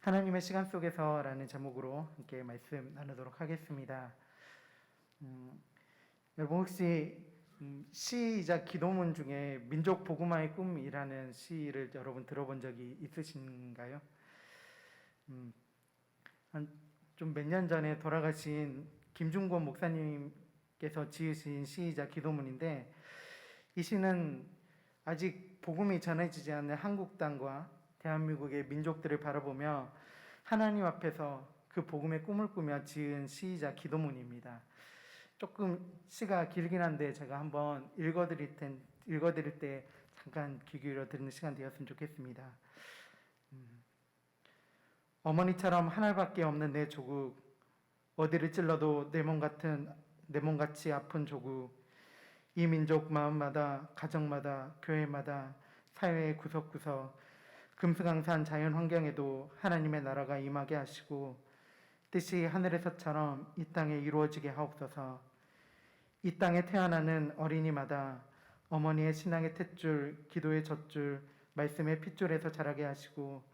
하나님의 시간 속에서라는 제목으로 함께 말씀 나누도록 하겠습니다. 여러분 혹시 시이자 기도문 중에 민족 복음화의 꿈이라는 시를 여러분 들어본 적이 있으신가요? 좀 몇 년 전에 돌아가신 김중권 목사님께서 지으신 시이자 기도문인데, 이 시는 아직 복음이 전해지지 않는 한국 땅과 대한민국의 민족들을 바라보며 하나님 앞에서 그 복음의 꿈을 꾸며 지은 시이자 기도문입니다. 조금 시가 길긴 한데 제가 한번 읽어드릴 때 잠깐 귀 기울여 듣는 시간 되었으면 좋겠습니다. 어머니처럼 하나밖에 없는 내 조국, 어디를 찔러도 내 몸같이 아픈 조국, 이 민족 마음마다, 가정마다, 교회마다, 사회의 구석구석, 금수강산 자연 환경에도 하나님의 나라가 임하게 하시고 뜻이 하늘에서처럼 이 땅에 이루어지게 하옵소서. 이 땅에 태어나는 어린이마다 어머니의 신앙의 탯줄, 기도의 젖줄, 말씀의 핏줄에서 자라게 하시고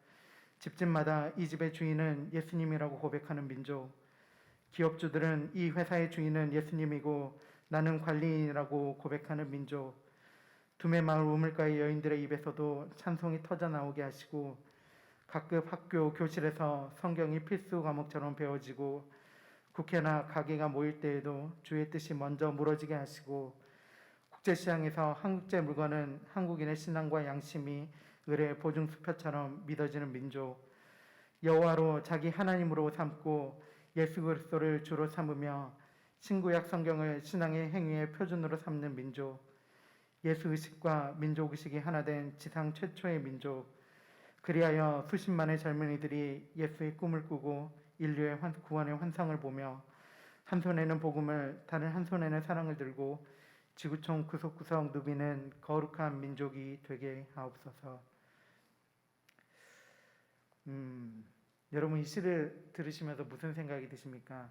집집마다 이 집의 주인은 예수님이라고 고백하는 민족, 기업주들은 이 회사의 주인은 예수님이고 나는 관리인이라고 고백하는 민족, 두메마을 우물가의 여인들의 입에서도 찬송이 터져나오게 하시고 각급 학교, 교실에서 성경이 필수 과목처럼 배워지고 국회나 가게가 모일 때에도 주의 뜻이 먼저 물어지게 하시고 국제시장에서 한국제 물건은 한국인의 신앙과 양심이 을의 보증수표처럼 믿어지는 민족, 여호와로 자기 하나님으로 삼고 예수 그리스도를 주로 삼으며 신구약 성경을 신앙의 행위의 표준으로 삼는 민족, 예수 의식과 민족 의식이 하나 된 지상 최초의 민족, 그리하여 수십만의 젊은이들이 예수의 꿈을 꾸고 인류의 구원의 환상을 보며 한 손에는 복음을 다른 한 손에는 사랑을 들고 지구촌 구석구석 누비는 거룩한 민족이 되게 하옵소서. 여러분 이 시를 들으시면서 무슨 생각이 드십니까?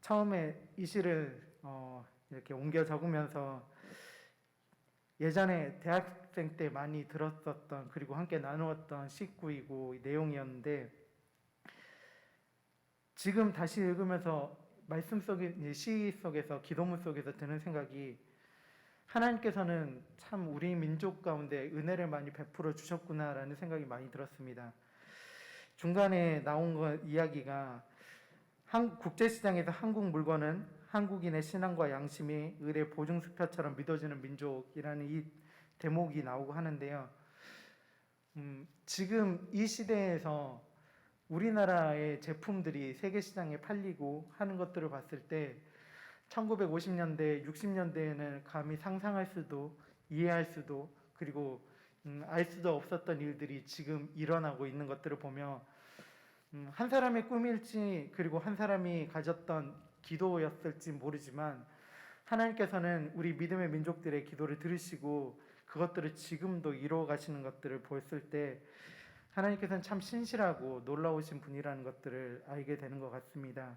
처음에 이 시를 이렇게 옮겨 적으면서 예전에 대학생 때 많이 들었었던, 그리고 함께 나누었던 시구이고 내용이었는데, 지금 다시 읽으면서 말씀 속에, 시 속에서, 기도문 속에서 드는 생각이, 하나님께서는 참 우리 민족 가운데 은혜를 많이 베풀어 주셨구나라는 생각이 많이 들었습니다. 중간에 나온 이야기가 국제시장에서 한국 물건은 한국인의 신앙과 양심이 을의 보증수표처럼 믿어지는 민족이라는 이 대목이 나오고 하는데요. 지금 이 시대에서 우리나라의 제품들이 세계시장에 팔리고 하는 것들을 봤을 때 1950년대, 60년대에는 감히 상상할 수도, 이해할 수도, 그리고 알 수도 없었던 일들이 지금 일어나고 있는 것들을 보며 한 사람의 꿈일지, 그리고 한 사람이 가졌던 기도였을지 모르지만 하나님께서는 우리 믿음의 민족들의 기도를 들으시고 그것들을 지금도 이루어 가시는 것들을 보았을 때 하나님께서는 참 신실하고 놀라우신 분이라는 것들을 알게 되는 것 같습니다.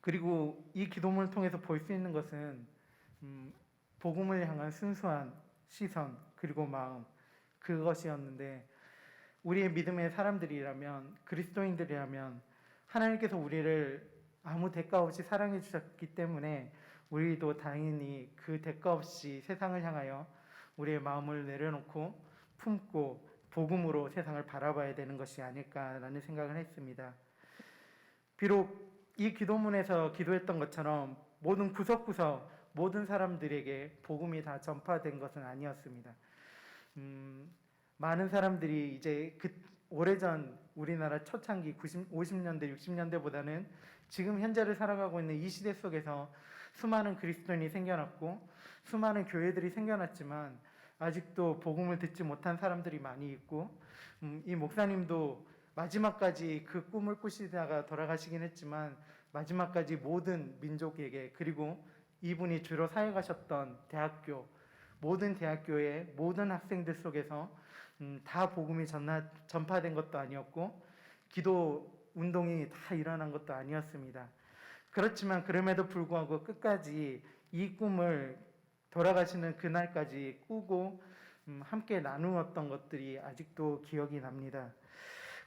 그리고 이 기도문을 통해서 볼 수 있는 것은 복음을 향한 순수한 시선 그리고 마음, 그것이었는데, 우리의 믿음의 사람들이라면, 그리스도인들이라면 하나님께서 우리를 아무 대가 없이 사랑해 주셨기 때문에 우리도 당연히 그 대가 없이 세상을 향하여 우리의 마음을 내려놓고 품고 복음으로 세상을 바라봐야 되는 것이 아닐까라는 생각을 했습니다. 비록 이 기도문에서 기도했던 것처럼 모든 구석구석 모든 사람들에게 복음이 다 전파된 것은 아니었습니다. 많은 사람들이 이제 오래전 우리나라 초창기 50년대, 60년대보다는 지금 현재를 살아가고 있는 이 시대 속에서 수많은 그리스도인이 생겨났고 수많은 교회들이 생겨났지만 아직도 복음을 듣지 못한 사람들이 많이 있고, 이 목사님도 마지막까지 그 꿈을 꾸시다가 돌아가시긴 했지만 마지막까지 모든 민족에게, 그리고 이분이 주로 사역하셨던 대학교, 모든 대학교의 모든 학생들 속에서 다 복음이 전파된 것도 아니었고 기도 운동이 다 일어난 것도 아니었습니다. 그렇지만 그럼에도 불구하고 끝까지 이 꿈을 돌아가시는 그날까지 꾸고 함께 나누었던 것들이 아직도 기억이 납니다.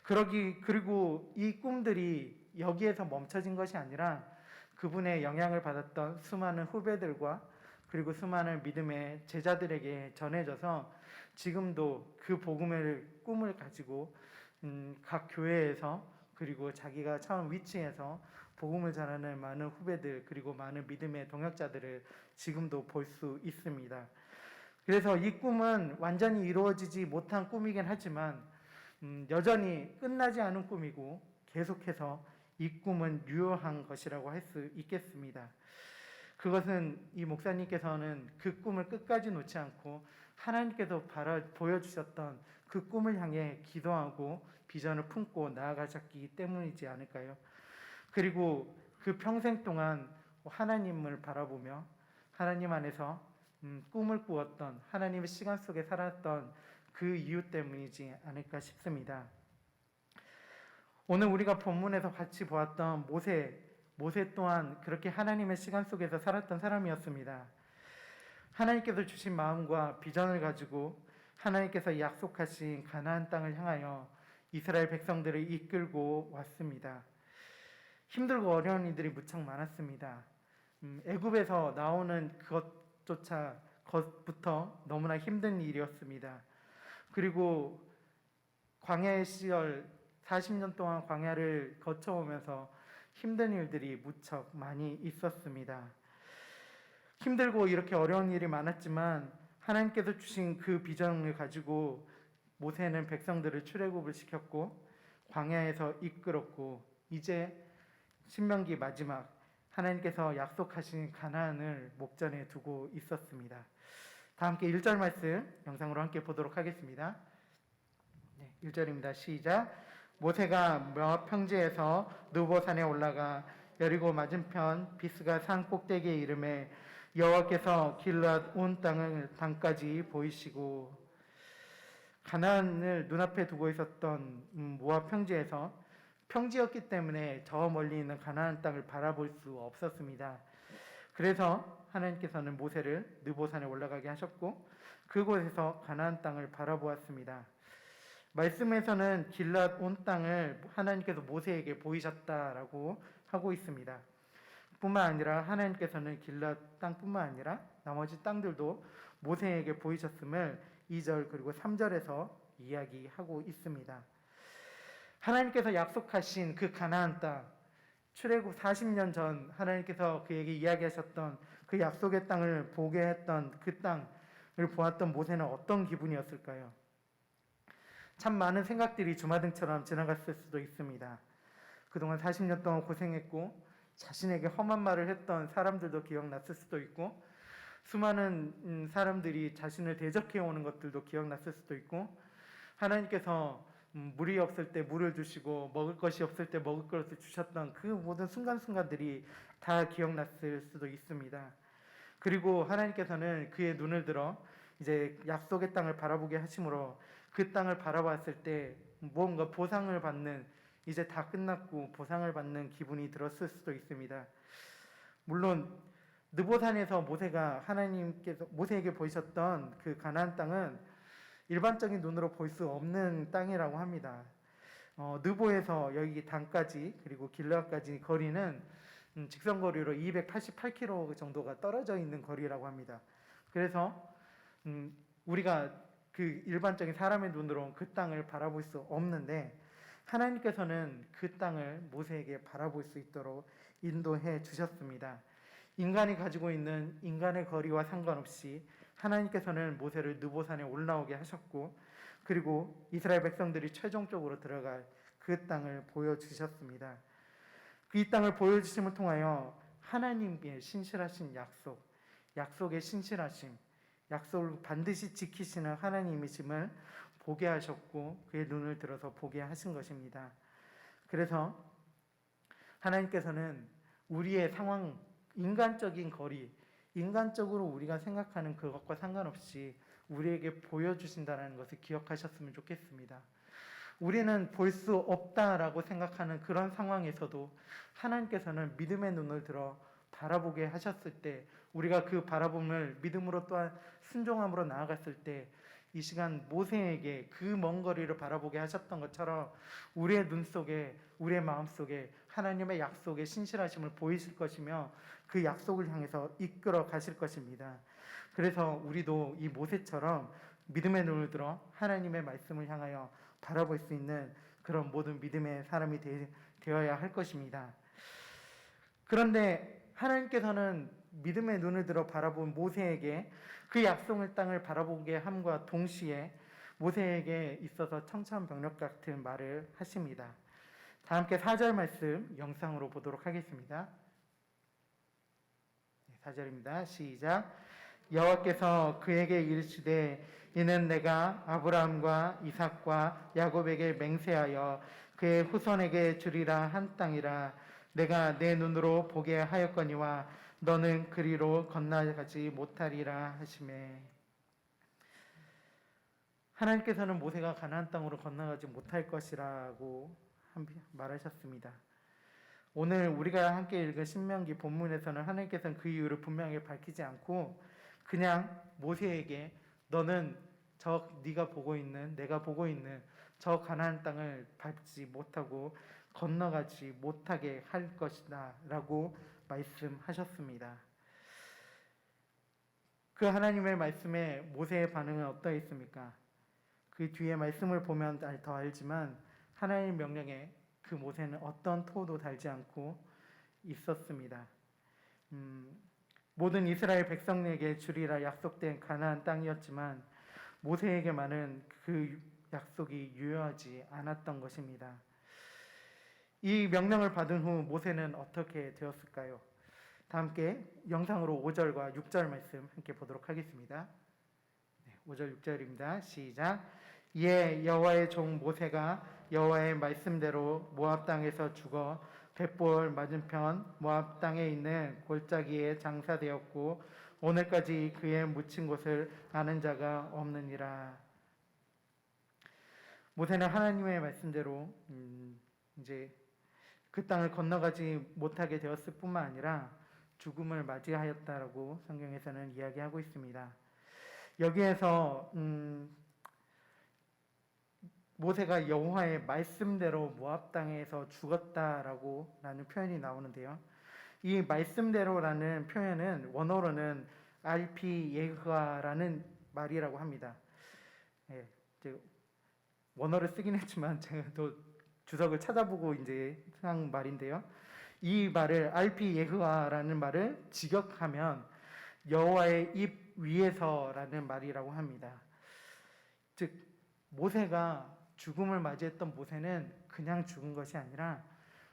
그리고 이 꿈들이 여기에서 멈춰진 것이 아니라 그분의 영향을 받았던 수많은 후배들과 그리고 수많은 믿음의 제자들에게 전해져서 지금도 그 복음의 꿈을 가지고 각 교회에서 그리고 자기가 처한 위치에서 복음을 전하는 많은 후배들 그리고 많은 믿음의 동역자들을 지금도 볼 수 있습니다. 그래서 이 꿈은 완전히 이루어지지 못한 꿈이긴 하지만 여전히 끝나지 않은 꿈이고 계속해서 이 꿈은 유효한 것이라고 할 수 있겠습니다. 그것은 이 목사님께서는 그 꿈을 끝까지 놓지 않고 하나님께서 보여주셨던 그 꿈을 향해 기도하고 비전을 품고 나아가셨기 때문이지 않을까요? 그리고 그 평생 동안 하나님을 바라보며 하나님 안에서 꿈을 꾸었던 하나님의 시간 속에 살았던 그 이유 때문이지 않을까 싶습니다. 오늘 우리가 본문에서 같이 보았던 모세 또한 그렇게 하나님의 시간 속에서 살았던 사람이었습니다. 하나님께서 주신 마음과 비전을 가지고 하나님께서 약속하신 가나안 땅을 향하여 이스라엘 백성들을 이끌고 왔습니다. 힘들고 어려운 일들이 무척 많았습니다. 애굽에서 나오는 것부터 너무나 힘든 일이었습니다. 그리고 광야의 시절 40년 동안 광야를 거쳐오면서 힘든 일들이 무척 많이 있었습니다. 힘들고 이렇게 어려운 일이 많았지만 하나님께서 주신 그 비전을 가지고 모세는 백성들을 출애굽을 시켰고 광야에서 이끌었고 이제 신명기 마지막 하나님께서 약속하신 가나안을 목전에 두고 있었습니다. 다 함께 1절 말씀 영상으로 함께 보도록 하겠습니다. 1절입니다. 시작. 모세가 모압 평지에서 느보산에 올라가 여리고 맞은편 비스가 산 꼭대기에 이르매 여호와께서 길앗 온 땅까지 보이시고 가나안을 눈앞에 두고 있었던 모압 평지에서 평지였기 때문에 저 멀리 있는 가나안 땅을 바라볼 수 없었습니다. 그래서 하나님께서는 모세를 느보산에 올라가게 하셨고 그곳에서 가나안 땅을 바라보았습니다. 말씀에서는 길앗 온 땅을 하나님께서 모세에게 보이셨다라고 하고 있습니다. 뿐만 아니라 하나님께서는 길앗 땅뿐만 아니라 나머지 땅들도 모세에게 보이셨음을 2절 그리고 3절에서 이야기하고 있습니다. 하나님께서 약속하신 그 가나안 땅, 출애굽 40년 전 하나님께서 그에게 이야기하셨던 그 약속의 땅을 보게 했던 그 땅을 보았던 모세는 어떤 기분이었을까요? 참 많은 생각들이 주마등처럼 지나갔을 수도 있습니다. 그동안 40년 동안 고생했고 자신에게 험한 말을 했던 사람들도 기억났을 수도 있고 수많은 사람들이 자신을 대적해 오는 것들도 기억났을 수도 있고 하나님께서 물이 없을 때 물을 주시고 먹을 것이 없을 때 먹을 것을 주셨던 그 모든 순간순간들이 다 기억났을 수도 있습니다. 그리고 하나님께서는 그의 눈을 들어 이제 약속의 땅을 바라보게 하심으로 그 땅을 바라봤을 때 무언가 보상을 받는 이제 다 끝났고 보상을 받는 기분이 들었을 수도 있습니다. 물론 느보산에서 모세가 하나님께서 모세에게 보이셨던 그 가나안 땅은 일반적인 눈으로 볼 수 없는 땅이라고 합니다. 느보에서 여기 단까지 그리고 길르앗까지 거리는 직선거리로 288km 정도가 떨어져 있는 거리라고 합니다. 그래서 우리가 그 일반적인 사람의 눈으로 그 땅을 바라볼 수 없는데 하나님께서는 그 땅을 모세에게 바라볼 수 있도록 인도해 주셨습니다. 인간이 가지고 있는 인간의 거리와 상관없이 하나님께서는 모세를 느보산에 올라오게 하셨고 그리고 이스라엘 백성들이 최종적으로 들어갈 그 땅을 보여주셨습니다. 이 땅을 보여주심을 통하여 하나님의 신실하신 약속의 신실하심, 약속을 반드시 지키시는 하나님이심을 보게 하셨고 그의 눈을 들어서 보게 하신 것입니다. 그래서 하나님께서는 우리의 상황, 인간적인 거리, 인간적으로 우리가 생각하는 그것과 상관없이 우리에게 보여주신다는 것을 기억하셨으면 좋겠습니다. 우리는 볼 수 없다라고 생각하는 그런 상황에서도 하나님께서는 믿음의 눈을 들어 바라보게 하셨을 때 우리가 그 바라봄을 믿음으로 또한 순종함으로 나아갔을 때 이 시간 모세에게 그 먼 거리를 바라보게 하셨던 것처럼 우리의 눈 속에, 우리의 마음 속에 하나님의 약속의 신실하심을 보이실 것이며 그 약속을 향해서 이끌어 가실 것입니다. 그래서 우리도 이 모세처럼 믿음의 눈을 들어 하나님의 말씀을 향하여 바라볼 수 있는 그런 모든 믿음의 사람이 되어야 할 것입니다. 그런데 하나님께서는 믿음의 눈을 들어 바라본 모세에게 그 약속의 땅을 바라보게 함과 동시에 모세에게 있어서 청천벽력 같은 말을 하십니다. 다 함께 4절 말씀 영상으로 보도록 하겠습니다. 4절입니다. 시작. 여호와께서 그에게 이르시되 이는 내가 아브라함과 이삭과 야곱에게 맹세하여 그의 후손에게 주리라 한 땅이라. 내가 내 눈으로 보게 하였거니와 너는 그리로 건너가지 못하리라 하시매. 하나님께서는 모세가 가나안 땅으로 건너가지 못할 것이라고 말하셨습니다. 오늘 우리가 함께 읽은 신명기 본문에서는 하나님께서는 그 이유를 분명히 밝히지 않고 그냥 모세에게 너는 네가 보고 있는, 내가 보고 있는 저 가나안 땅을 밟지 못하고 건너가지 못하게 할 것이다 라고 말씀하셨습니다. 그 하나님의 말씀에 모세의 반응은 어떠했습니까? 그 뒤에 말씀을 보면 더 알지만 하나님의 명령에 그 모세는 어떤 토도 달지 않고 있었습니다. 모든 이스라엘 백성에게 주리라 약속된 가나안 땅이었지만 모세에게만은 그 약속이 유효하지 않았던 것입니다. 이 명령을 받은 후 모세는 어떻게 되었을까요? 다 함께 영상으로 5절과 6절 말씀 함께 보도록 하겠습니다. 5절 6절입니다. 시작. 이에 여호와의 종 모세가 여호와의 말씀대로 모압 땅에서 죽어 벳볼 맞은편 모압 땅에 있는 골짜기에 장사되었고 오늘까지 그의 묻힌 곳을 아는 자가 없느니라. 모세는 하나님의 말씀대로 이제 그 땅을 건너가지 못하게 되었을 뿐만 아니라 죽음을 맞이하였다라고 성경에서는 이야기하고 있습니다. 여기에서 모세가 여호와의 말씀대로 모압 땅에서 죽었다라고 라는 표현이 나오는데요. 이 말씀대로라는 표현은 원어로는 알피 예흐아라는 말이라고 합니다. 예, 원어를 쓰긴 했지만 제가 또 주석을 찾아보고 이제 한 말인데요. 이 말을 알피 예흐아라는 말을 직역하면 여호와의 입 위에서라는 말이라고 합니다. 즉 모세가 죽음을 맞이했던 모세는 그냥 죽은 것이 아니라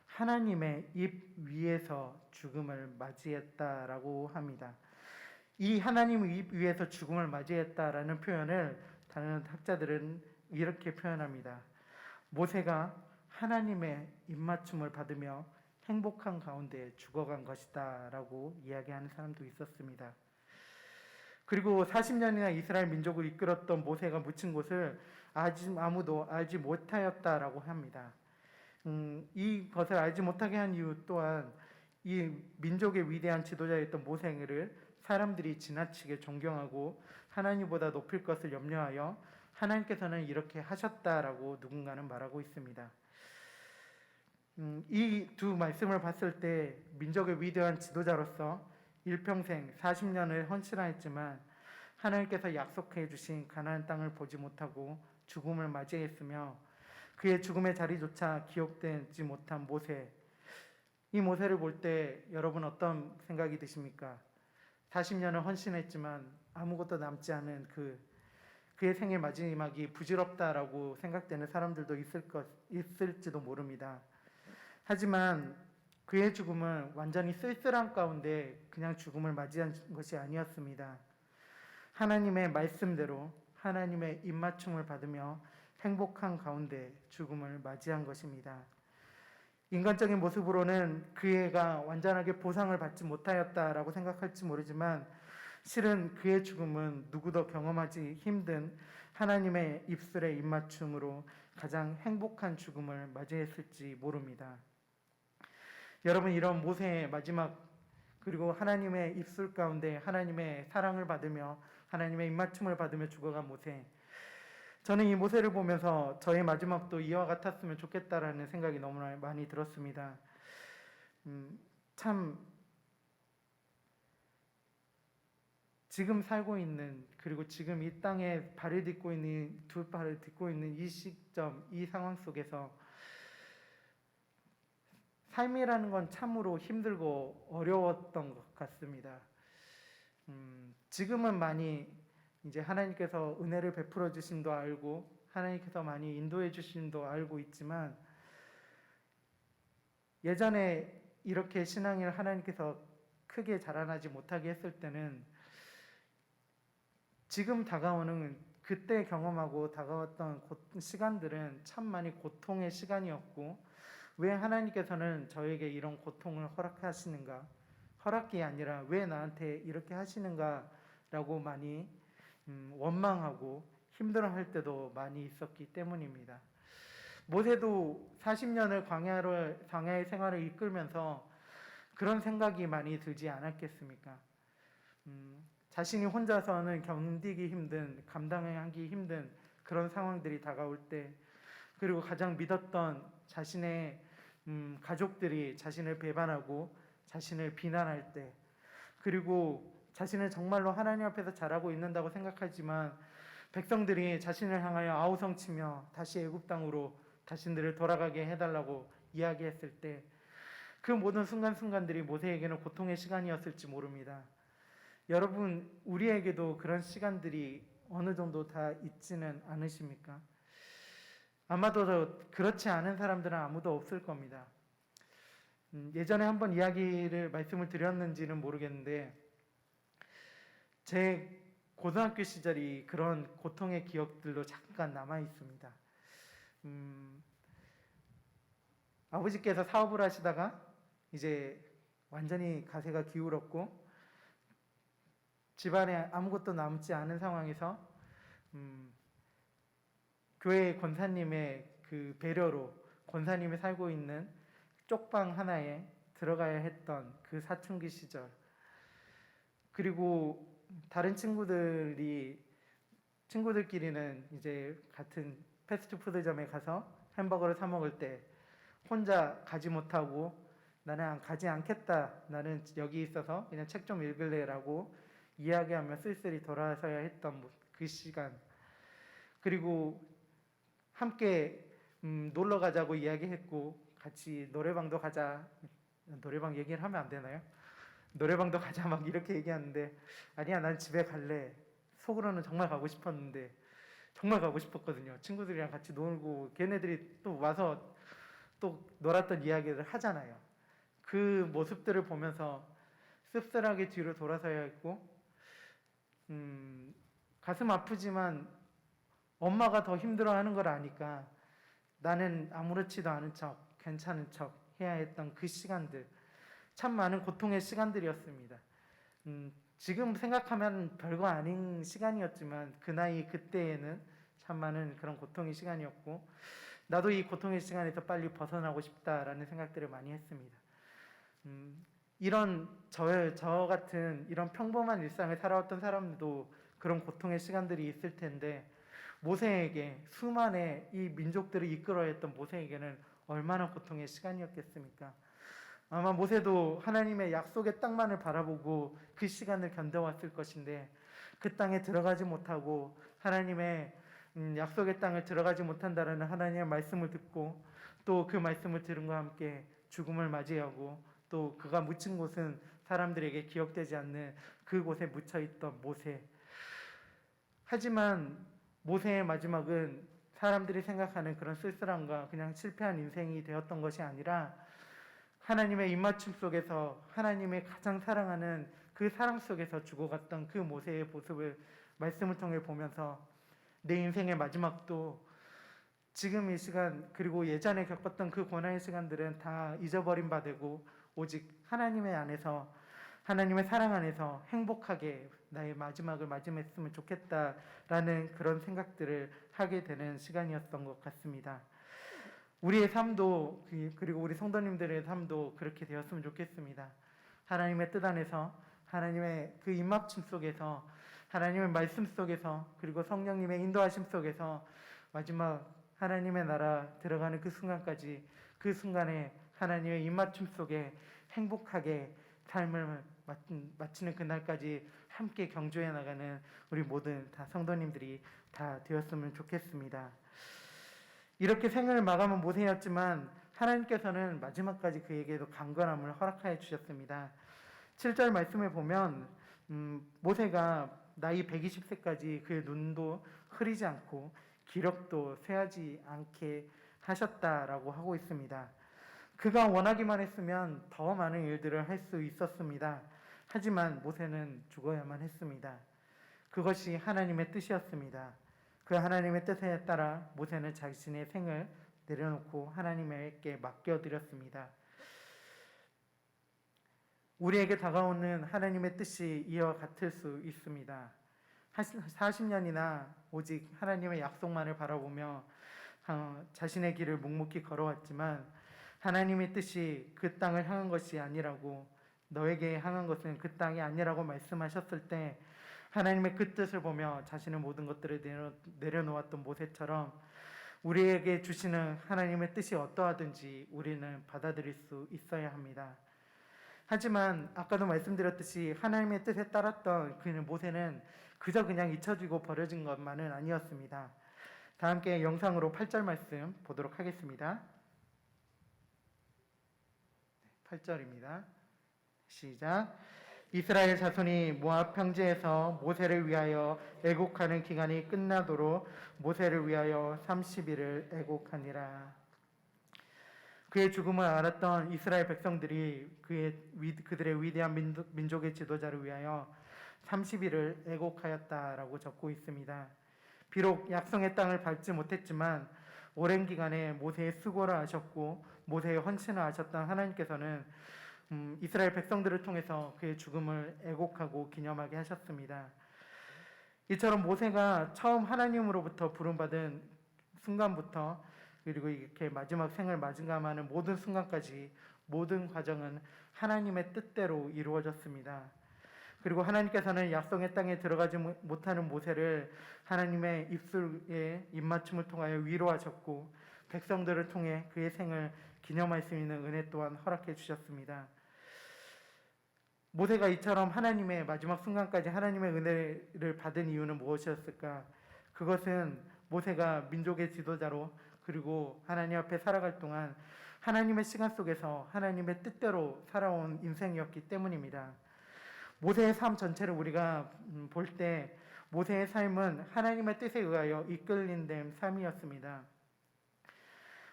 하나님의 입 위에서 죽음을 맞이했다라고 합니다. 이 하나님의 입 위에서 죽음을 맞이했다라는 표현을 다른 학자들은 이렇게 표현합니다. 모세가 하나님의 입맞춤을 받으며 행복한 가운데 죽어간 것이다 라고 이야기하는 사람도 있었습니다. 그리고 40년이나 이스라엘 민족을 이끌었던 모세가 묻힌 곳을 아무도 알지 못하였다라고 합니다. 이것을 알지 못하게 한 이유 또한 이 민족의 위대한 지도자였던 모세를 사람들이 지나치게 존경하고 하나님보다 높일 것을 염려하여 하나님께서는 이렇게 하셨다라고 누군가는 말하고 있습니다. 이 두 말씀을 봤을 때 민족의 위대한 지도자로서 일평생 40년을 헌신하였지만 하나님께서 약속해 주신 가나안 땅을 보지 못하고 죽음을 맞이했으며 그의 죽음의 자리조차 기억되지 못한 모세. 이 모세를 볼 때 여러분 어떤 생각이 드십니까? 40년을 헌신했지만 아무것도 남지 않은 그의 생의 마지막이 부질없다라고 생각되는 사람들도 있을지도 모릅니다. 하지만 그의 죽음은 완전히 쓸쓸한 가운데 그냥 죽음을 맞이한 것이 아니었습니다. 하나님의 말씀대로 하나님의 입맞춤을 받으며 행복한 가운데 죽음을 맞이한 것입니다. 인간적인 모습으로는 그애가 완전하게 보상을 받지 못하였다라고 생각할지 모르지만 실은 그의 죽음은 누구도 경험하지 힘든 하나님의 입술의 입맞춤으로 가장 행복한 죽음을 맞이했을지 모릅니다. 여러분, 이런 모세의 마지막 그리고 하나님의 입술 가운데 하나님의 사랑을 받으며 하나님의 입맞춤을 받으며 죽어간 모세, 저는 이 모세를 보면서 저의 마지막도 이와 같았으면 좋겠다라는 생각이 너무나 많이 들었습니다. 참 지금 살고 있는, 그리고 지금 이 땅에 발을 딛고 있는, 두 발을 딛고 있는 이 시점, 이 상황 속에서 삶이라는 건 참으로 힘들고 어려웠던 것 같습니다. 지금은 많이 이제 하나님께서 은혜를 베풀어 주심도 알고 하나님께서 많이 인도해 주심도 알고 있지만, 예전에 이렇게 신앙을 하나님께서 크게 자라나지 못하게 했을 때는 지금 다가오는, 그때 경험하고 다가왔던 시간들은 참 많이 고통의 시간이었고, 왜 하나님께서는 저에게 이런 고통을 허락하시는가, 허락이 아니라 왜 나한테 이렇게 하시는가 라고 많이 원망하고 힘들어할 때도 많이 있었기 때문입니다. 모세도 40년을 광야의 생활을 이끌면서 그런 생각이 많이 들지 않았겠습니까? 자신이 혼자서는 견디기 힘든, 감당하기 힘든 그런 상황들이 다가올 때, 그리고 가장 믿었던 자신의 가족들이 자신을 배반하고 자신을 비난할 때, 그리고 자신은 정말로 하나님 앞에서 잘하고 있는다고 생각하지만 백성들이 자신을 향하여 아우성치며 다시 애굽 땅으로 자신들을 돌아가게 해달라고 이야기했을 때, 그 모든 순간순간들이 모세에게는 고통의 시간이었을지 모릅니다. 여러분, 우리에게도 그런 시간들이 어느 정도 다 있지는 않으십니까? 아마도 그렇지 않은 사람들은 아무도 없을 겁니다. 예전에 한번 말씀을 드렸는지는 모르겠는데, 제 고등학교 시절이 그런 고통의 기억들로 잠깐 남아 있습니다. 아버지께서 사업을 하시다가 이제 완전히 가세가 기울었고 집안에 아무것도 남지 않은 상황에서 교회 권사님의 그 배려로 권사님이 살고 있는 쪽방 하나에 들어가야 했던 그 사춘기 시절, 그리고 다른 친구들끼리는 이제 같은 패스트푸드점에 가서 햄버거를 사 먹을 때 혼자 가지 못하고, 나는 가지 않겠다, 나는 여기 있어서 그냥 책 좀 읽을래라고 이야기하며 쓸쓸히 돌아서야 했던 그 시간, 그리고 함께 놀러 가자고 이야기했고 같이 노래방도 가자, 노래방 얘기를 하면 안 되나요? 노래방도 가자 막 이렇게 얘기하는데, 아니야 난 집에 갈래. 속으로는 정말 가고 싶었는데, 정말 가고 싶었거든요. 친구들이랑 같이 놀고 걔네들이 또 와서 또 놀았던 이야기를 하잖아요. 그 모습들을 보면서 씁쓸하게 뒤로 돌아서야 했고, 가슴 아프지만 엄마가 더 힘들어하는 걸 아니까 나는 아무렇지도 않은 척, 괜찮은 척 해야 했던 그 시간들, 참 많은 고통의 시간들이었습니다. 지금 생각하면 별거 아닌 시간이었지만 그 나이 그때에는 참 많은 그런 고통의 시간이었고, 나도 이 고통의 시간에서 빨리 벗어나고 싶다라는 생각들을 많이 했습니다. 이런 저 같은 이런 평범한 일상을 살아왔던 사람들도 그런 고통의 시간들이 있을 텐데, 모세에게, 수많은 이 민족들을 이끌어야 했던 모세에게는 얼마나 고통의 시간이었겠습니까? 아마 모세도 하나님의 약속의 땅만을 바라보고 그 시간을 견뎌왔을 것인데, 그 땅에 들어가지 못하고 하나님의 약속의 땅을 들어가지 못한다라는 하나님의 말씀을 듣고, 또 그 말씀을 들은과 함께 죽음을 맞이하고, 또 그가 묻힌 곳은 사람들에게 기억되지 않는 그곳에 묻혀있던 모세. 하지만 모세의 마지막은 사람들이 생각하는 그런 쓸쓸함과 그냥 실패한 인생이 되었던 것이 아니라, 하나님의 입맞춤 속에서 하나님의 가장 사랑하는 그 사랑 속에서 죽어갔던 그 모세의 모습을 말씀을 통해 보면서, 내 인생의 마지막도 지금 이 시간, 그리고 예전에 겪었던 그 고난의 시간들은 다 잊어버린 바 되고 오직 하나님의 안에서, 하나님의 사랑 안에서 행복하게 나의 마지막을 맞이했으면 좋겠다라는 그런 생각들을 하게 되는 시간이었던 것 같습니다. 우리의 삶도, 그리고 우리 성도님들의 삶도 그렇게 되었으면 좋겠습니다. 하나님의 뜻 안에서, 하나님의 그 입맞춤 속에서 하나님의 말씀 속에서 그리고 성령님의 인도하심 속에서 마지막 하나님의 나라 들어가는 그 순간까지 그 순간에 하나님의 입맞춤 속에 행복하게 삶을 마치는 그날까지 함께 경주해 나가는 우리 모든 다 성도님들이 다 되었으면 좋겠습니다. 이렇게 생을 마감한 모세였지만 하나님께서는 마지막까지 그에게도 강건함을 허락하여 주셨습니다. 7절 말씀에 보면 모세가 나이 120세까지 그의 눈도 흐리지 않고 기력도 쇠하지 않게 하셨다라고 하고 있습니다. 그가 원하기만 했으면 더 많은 일들을 할 수 있었습니다. 하지만 모세는 죽어야만 했습니다. 그것이 하나님의 뜻이었습니다. 그 하나님의 뜻에 따라 모세는 자신의 생을 내려놓고 하나님께 맡겨드렸습니다. 우리에게 다가오는 하나님의 뜻이 이와 같을 수 있습니다. 40년이나 오직 하나님의 약속만을 바라보며 자신의 길을 묵묵히 걸어왔지만 하나님의 뜻이 그 땅을 향한 것이 아니라고, 너에게 향한 것은 그 땅이 아니라고 말씀하셨을 때 하나님의 그 뜻을 보며 자신의 모든 것들을 내려놓았던 모세처럼 우리에게 주시는 하나님의 뜻이 어떠하든지 우리는 받아들일 수 있어야 합니다. 하지만 아까도 말씀드렸듯이 하나님의 뜻에 따랐던 그 모세는 그저 그냥 잊혀지고 버려진 것만은 아니었습니다. 다 함께 영상으로 8절 말씀 보도록 하겠습니다. 8절입니다. 시작. 이스라엘 자손이 모압 평지에서 모세를 위하여 애곡하는 기간이 끝나도록 모세를 위하여 30일을 애곡하니라. 그의 죽음을 알았던 이스라엘 백성들이 그들의 위대한 민족의 지도자를 위하여 30일을 애곡하였다라고 적고 있습니다. 비록 약속의 땅을 밟지 못했지만 오랜 기간에 모세의 수고를 아셨고 모세의 헌신을 아셨던 하나님께서는 이스라엘 백성들을 통해서 그의 죽음을 애곡하고 기념하게 하셨습니다. 이처럼 모세가 처음 하나님으로부터 부름받은 순간부터 그리고 이렇게 마지막 생을 마감하는 모든 순간까지 모든 과정은 하나님의 뜻대로 이루어졌습니다. 그리고 하나님께서는 약속의 땅에 들어가지 못하는 모세를 하나님의 입술의 입맞춤을 통하여 위로하셨고 백성들을 통해 그의 생을 기념할 수 있는 은혜 또한 허락해 주셨습니다. 모세가 이처럼 하나님의 마지막 순간까지 하나님의 은혜를 받은 이유는 무엇이었을까? 그것은 모세가 민족의 지도자로 그리고 하나님 앞에 살아갈 동안 하나님의 시간 속에서 하나님의 뜻대로 살아온 인생이었기 때문입니다. 모세의 삶 전체를 우리가 볼 때 모세의 삶은 하나님의 뜻에 의하여 이끌린 삶이었습니다.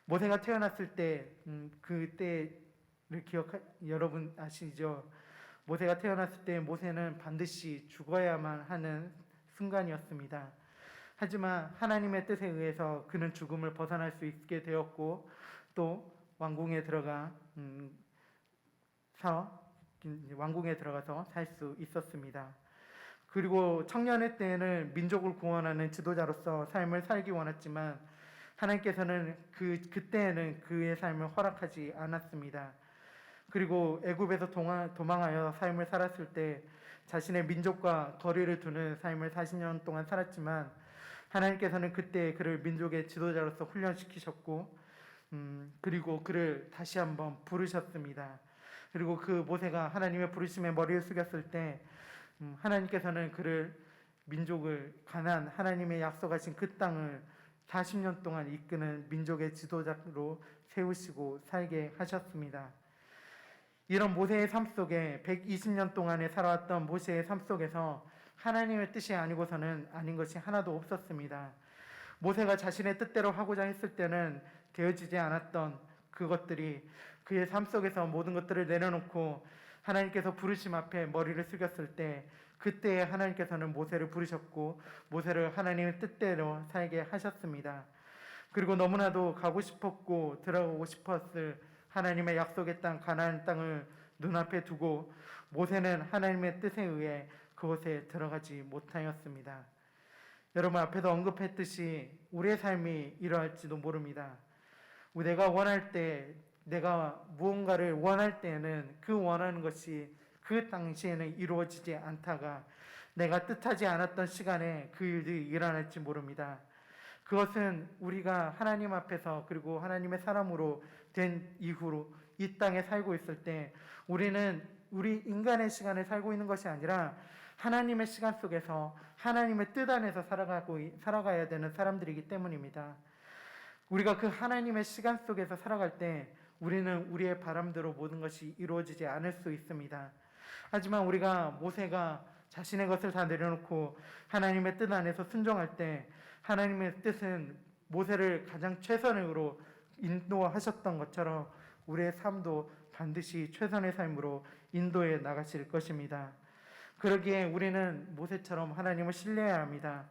모세가 태어났을 때 그때를 여러분 아시죠? 모세가 태어났을 때 모세는 반드시 죽어야만 하는 순간이었습니다. 하지만 하나님의 뜻에 의해서 그는 죽음을 벗어날 수 있게 되었고 또 왕궁에 들어가서 살 수 있었습니다. 그리고 청년의 때에는 민족을 구원하는 지도자로서 삶을 살기 원했지만 하나님께서는 그때에는 그의 삶을 허락하지 않았습니다. 그리고 애굽에서 도망하여 삶을 살았을 때 자신의 민족과 거리를 두는 삶을 40년 동안 살았지만 하나님께서는 그때 그를 민족의 지도자로서 훈련시키셨고 그리고 그를 다시 한번 부르셨습니다. 그리고 그 모세가 하나님의 부르심에 머리를 숙였을 때 하나님께서는 그를 민족을 가나안 하나님의 약속하신 그 땅을 40년 동안 이끄는 민족의 지도자로 세우시고 살게 하셨습니다. 이런 모세의 삶 속에 120년 동안에 살아왔던 모세의 삶 속에서 하나님의 뜻이 아니고서는 아닌 것이 하나도 없었습니다. 모세가 자신의 뜻대로 하고자 했을 때는 되어지지 않았던 그것들이 그의 삶 속에서 모든 것들을 내려놓고 하나님께서 부르심 앞에 머리를 숙였을 때 그때에 하나님께서는 모세를 부르셨고 모세를 하나님의 뜻대로 살게 하셨습니다. 그리고 너무나도 가고 싶었고 들어가고 싶었을 하나님의 약속의 땅 가나안 땅을 눈앞에 두고 모세는 하나님의 뜻에 의해 그곳에 들어가지 못하였습니다. 여러분 앞에도 언급했듯이 우리의 삶이 이러할지도 모릅니다. 내가 원할 때 내가 무언가를 원할 때에는 그 원하는 것이 그 당시에는 이루어지지 않다가 내가 뜻하지 않았던 시간에 그 일들이 일어날지 모릅니다. 그것은 우리가 하나님 앞에서 그리고 하나님의 사람으로 된 이후로 이 땅에 살고 있을 때 우리는 우리 인간의 시간에 살고 있는 것이 아니라 하나님의 시간 속에서 하나님의 뜻 안에서 살아가야 되는 사람들이기 때문입니다. 우리가 그 하나님의 시간 속에서 살아갈 때 우리는 우리의 바람대로 모든 것이 이루어지지 않을 수 있습니다. 하지만 우리가 모세가 자신의 것을 다 내려놓고 하나님의 뜻 안에서 순종할 때 하나님의 뜻은 모세를 가장 최선으로 인도하셨던 것처럼 우리의 삶도 반드시 최선의 삶으로 인도해 나가실 것입니다. 그러기에 우리는 모세처럼 하나님을 신뢰해야 합니다.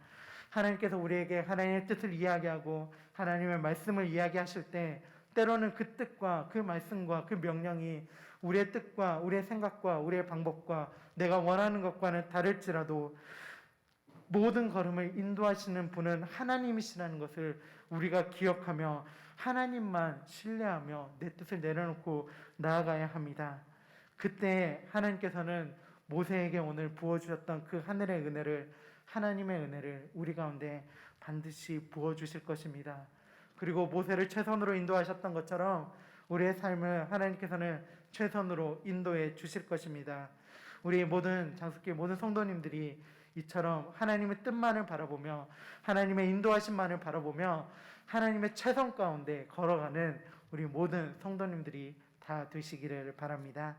하나님께서 우리에게 하나님의 뜻을 이야기하고 하나님의 말씀을 이야기하실 때 때로는 그 뜻과 그 말씀과 그 명령이 우리의 뜻과 우리의 생각과 우리의 방법과 내가 원하는 것과는 다를지라도 모든 걸음을 인도하시는 분은 하나님이시라는 것을 우리가 기억하며 하나님만 신뢰하며 내 뜻을 내려놓고 나아가야 합니다. 그때 하나님께서는 모세에게 오늘 부어주셨던 그 하늘의 은혜를, 하나님의 은혜를 우리 가운데 반드시 부어주실 것입니다. 그리고 모세를 최선으로 인도하셨던 것처럼 우리의 삶을 하나님께서는 최선으로 인도해 주실 것입니다. 우리 모든 장숙교회 모든 성도님들이 이처럼 하나님의 뜻만을 바라보며 하나님의 인도하심만을 바라보며 하나님의 최선 가운데 걸어가는 우리 모든 성도님들이 다 되시기를 바랍니다.